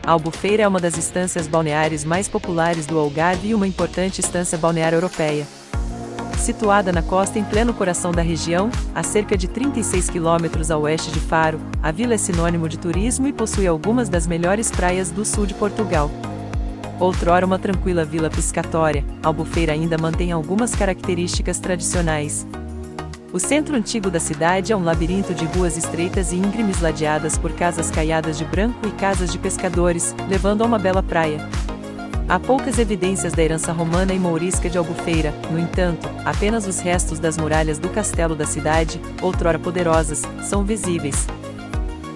A Albufeira é uma das estâncias balneares mais populares do Algarve e uma importante estância balnear europeia. Situada na costa em pleno coração da região, a cerca de 36 quilômetros a oeste de Faro, a vila é sinônimo de turismo e possui algumas das melhores praias do sul de Portugal. Outrora uma tranquila vila piscatória, a Albufeira ainda mantém algumas características tradicionais. O centro antigo da cidade é um labirinto de ruas estreitas e íngremes ladeadas por casas caiadas de branco e casas de pescadores, levando a uma bela praia. Há poucas evidências da herança romana e mourisca de Albufeira, no entanto, apenas os restos das muralhas do castelo da cidade, outrora poderosas, são visíveis.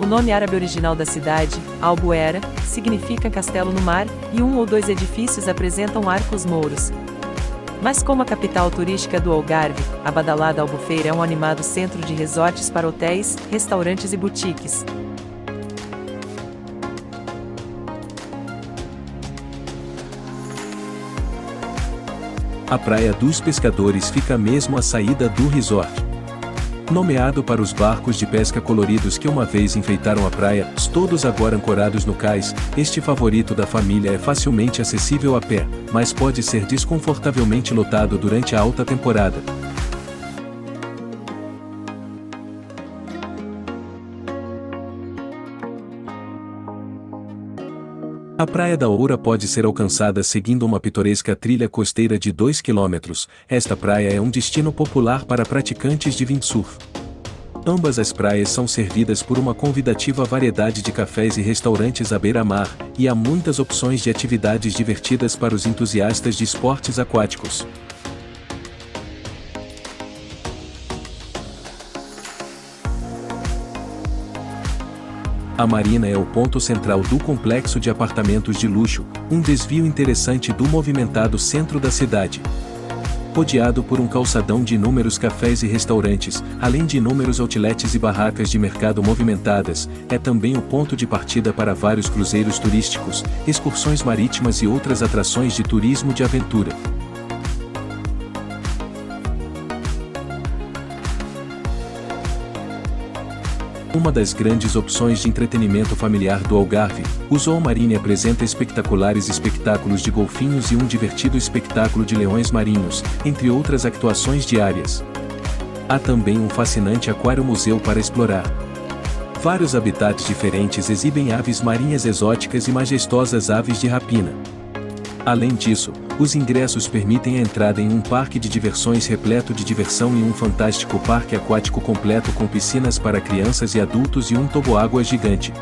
O nome árabe original da cidade, Albuera, significa castelo no mar, e um ou dois edifícios apresentam arcos mouros. Mas como a capital turística do Algarve, a badalada Albufeira é um animado centro de resorts para hotéis, restaurantes e boutiques. A Praia dos Pescadores fica mesmo à saída do resort. Nomeado para os barcos de pesca coloridos que uma vez enfeitaram a praia, todos agora ancorados no cais, este favorito da família é facilmente acessível a pé, mas pode ser desconfortavelmente lotado durante a alta temporada. A Praia da Oura pode ser alcançada seguindo uma pitoresca trilha costeira de 2 km. Esta praia é um destino popular para praticantes de windsurf. Ambas as praias são servidas por uma convidativa variedade de cafés e restaurantes à beira-mar, e há muitas opções de atividades divertidas para os entusiastas de esportes aquáticos. A marina é o ponto central do complexo de apartamentos de luxo, um desvio interessante do movimentado centro da cidade. Rodeado por um calçadão de inúmeros cafés e restaurantes, além de inúmeros outlets e barracas de mercado movimentadas, é também o ponto de partida para vários cruzeiros turísticos, excursões marítimas e outras atrações de turismo de aventura. Uma das grandes opções de entretenimento familiar do Algarve, o Zoo Marine apresenta espetaculares espetáculos de golfinhos e um divertido espetáculo de leões marinhos, entre outras actuações diárias. Há também um fascinante aquário-museu para explorar. Vários habitats diferentes exibem aves marinhas exóticas e majestosas aves de rapina. Além disso, os ingressos permitem a entrada em um parque de diversões repleto de diversão e um fantástico parque aquático completo com piscinas para crianças e adultos e um toboágua gigante.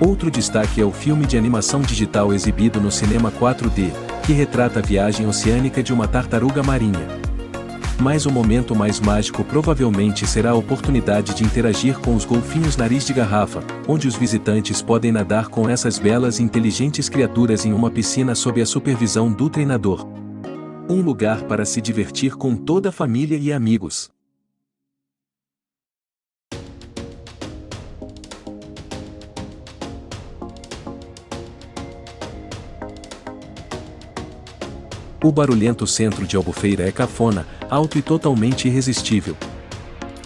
Outro destaque é o filme de animação digital exibido no cinema 4D, que retrata a viagem oceânica de uma tartaruga marinha. Mas o momento mais mágico provavelmente será a oportunidade de interagir com os golfinhos nariz de garrafa, onde os visitantes podem nadar com essas belas e inteligentes criaturas em uma piscina sob a supervisão do treinador. Um lugar para se divertir com toda a família e amigos. O barulhento centro de Albufeira é cafona, alto e totalmente irresistível.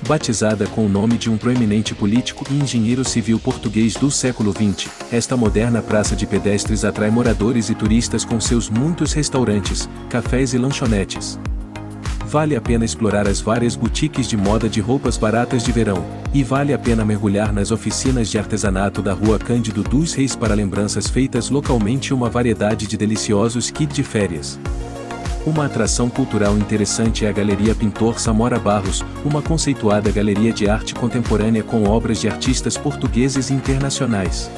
Batizada com o nome de um proeminente político e engenheiro civil português do século XX, esta moderna praça de pedestres atrai moradores e turistas com seus muitos restaurantes, cafés e lanchonetes. Vale a pena explorar as várias boutiques de moda de roupas baratas de verão, e vale a pena mergulhar nas oficinas de artesanato da Rua Cândido dos Reis para lembranças feitas localmente e uma variedade de deliciosos kits de férias. Uma atração cultural interessante é a Galeria Pintor Samora Barros, uma conceituada galeria de arte contemporânea com obras de artistas portugueses e internacionais.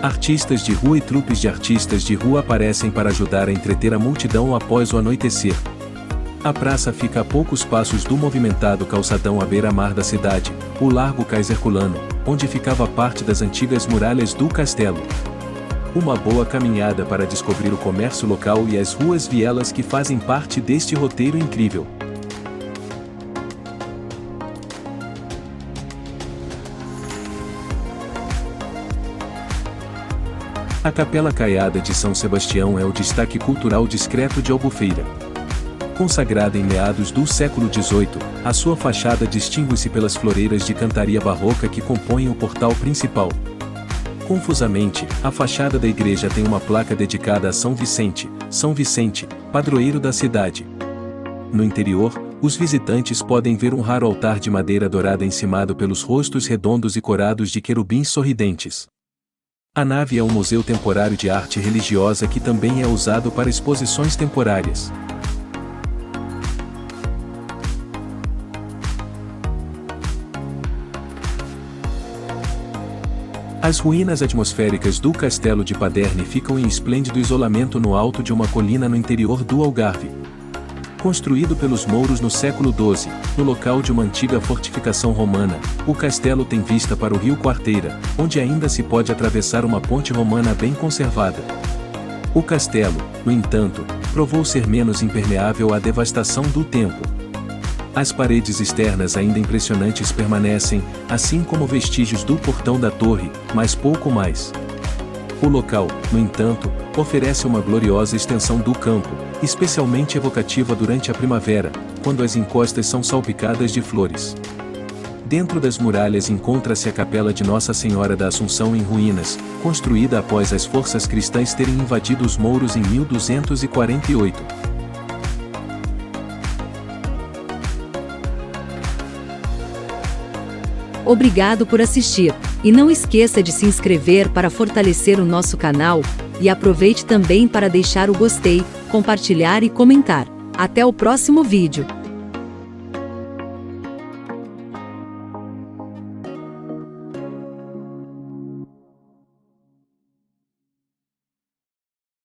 Artistas de rua e trupes de artistas de rua aparecem para ajudar a entreter a multidão após o anoitecer. A praça fica a poucos passos do movimentado calçadão à beira-mar da cidade, o Largo Cais Herculano, onde ficava parte das antigas muralhas do castelo. Uma boa caminhada para descobrir o comércio local e as ruas vielas que fazem parte deste roteiro incrível. A Capela Caiada de São Sebastião é o destaque cultural discreto de Albufeira. Consagrada em meados do século XVIII, a sua fachada distingue-se pelas floreiras de cantaria barroca que compõem o portal principal. Confusamente, a fachada da igreja tem uma placa dedicada a São Vicente, padroeiro da cidade. No interior, os visitantes podem ver um raro altar de madeira dourada encimado pelos rostos redondos e corados de querubins sorridentes. A nave é um museu temporário de arte religiosa que também é usado para exposições temporárias. As ruínas atmosféricas do Castelo de Paderne ficam em esplêndido isolamento no alto de uma colina no interior do Algarve. Construído pelos mouros no século XII, no local de uma antiga fortificação romana, o castelo tem vista para o rio Quarteira, onde ainda se pode atravessar uma ponte romana bem conservada. O castelo, no entanto, provou ser menos impermeável à devastação do tempo. As paredes externas ainda impressionantes permanecem, assim como vestígios do portão da torre, mas pouco mais. O local, no entanto, oferece uma gloriosa extensão do campo, especialmente evocativa durante a primavera, quando as encostas são salpicadas de flores. Dentro das muralhas encontra-se a Capela de Nossa Senhora da Assunção em ruínas, construída após as forças cristãs terem invadido os mouros em 1248. Obrigado por assistir, e não esqueça de se inscrever para fortalecer o nosso canal, e aproveite também para deixar o gostei, compartilhar e comentar. Até o próximo vídeo.